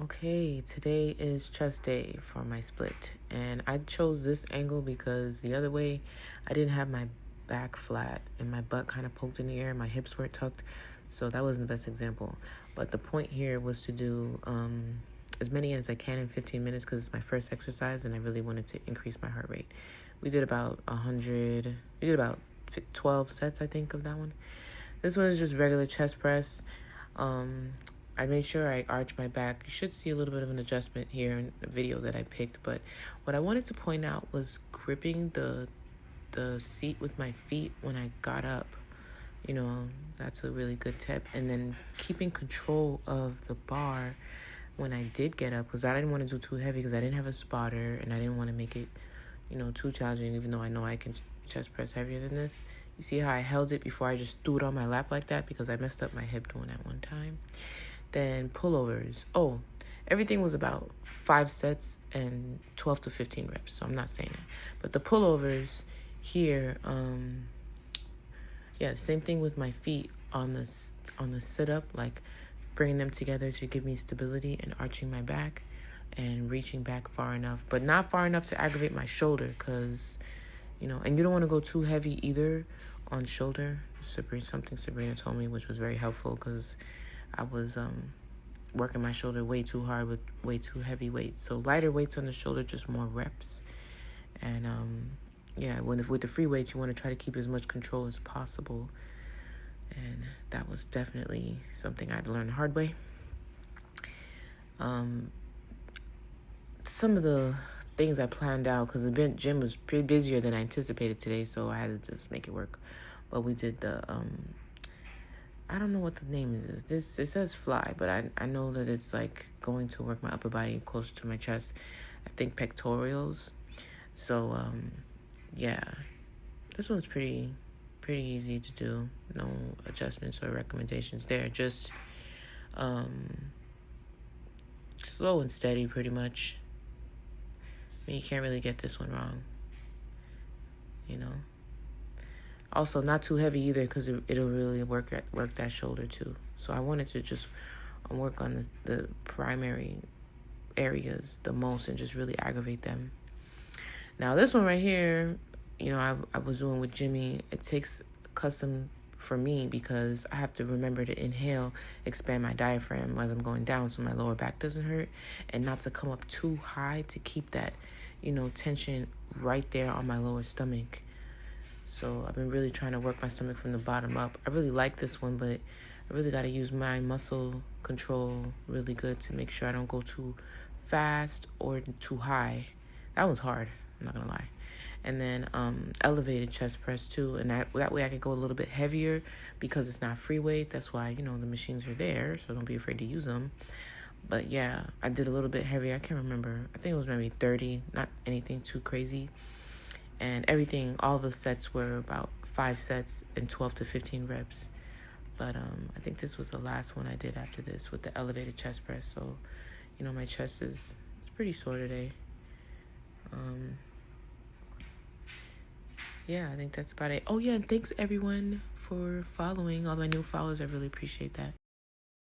Okay, today is chest day for my split, and I chose this angle because the other way I didn't have my back flat and my butt kind of poked in the air, my hips weren't tucked, so that wasn't the best example. But the point here was to do as many as I can in 15 minutes because it's my first exercise and I really wanted to increase my heart rate. We did about 12 sets, I think, of that one. This one is just regular chest press. I made sure I arched my back. You should see a little bit of an adjustment here in the video that I picked. But what I wanted to point out was gripping the seat with my feet when I got up. You know, that's a really good tip. And then keeping control of the bar when I did get up, because I didn't want to do too heavy because I didn't have a spotter and I didn't want to make it, too challenging, even though I know I can chest press heavier than this. You see how I held it before I just threw it on my lap like that because I messed up my hip doing that one time. Then pullovers. Oh, everything was about 5 sets and 12 to 15 reps. So I'm not saying that. But the pullovers here, same thing with my feet on the sit up, like bringing them together to give me stability and arching my back and reaching back far enough, but not far enough to aggravate my shoulder because, and you don't want to go too heavy either on shoulder. Something Sabrina told me, which was very helpful because I was working my shoulder way too hard with way too heavy weights. So lighter weights on the shoulder, just more reps. And with the free weights, you want to try to keep as much control as possible. And that was definitely something I had to learn the hard way. Some of the things I planned out, because the gym was pretty busier than I anticipated today, so I had to just make it work. But we did the I don't know what the name is. It says fly, but I know that it's like going to work my upper body closer to my chest. I think pectorals. So this one's pretty easy to do. No adjustments or recommendations there. Just slow and steady, pretty much. I mean, you can't really get this one wrong. Also, not too heavy either because it'll really work that shoulder too. So I wanted to just work on the primary areas the most and just really aggravate them. Now, this one right here, I was doing with Jimmy. It takes custom for me because I have to remember to inhale, expand my diaphragm as I'm going down so my lower back doesn't hurt, and not to come up too high to keep that, tension right there on my lower stomach. So I've been really trying to work my stomach from the bottom up. I really like this one, but I really got to use my muscle control really good to make sure I don't go too fast or too high. That one's hard, I'm not going to lie. And then elevated chest press too. And that way I could go a little bit heavier because it's not free weight. That's why, the machines are there, so don't be afraid to use them. But yeah, I did a little bit heavier. I can't remember. I think it was maybe 30, not anything too crazy. And all the sets were about 5 sets and 12 to 15 reps. But I think this was the last one I did after this with the elevated chest press. So, my chest it's pretty sore today. I think that's about it. Oh, yeah, and thanks, everyone, for following. All my new followers, I really appreciate that.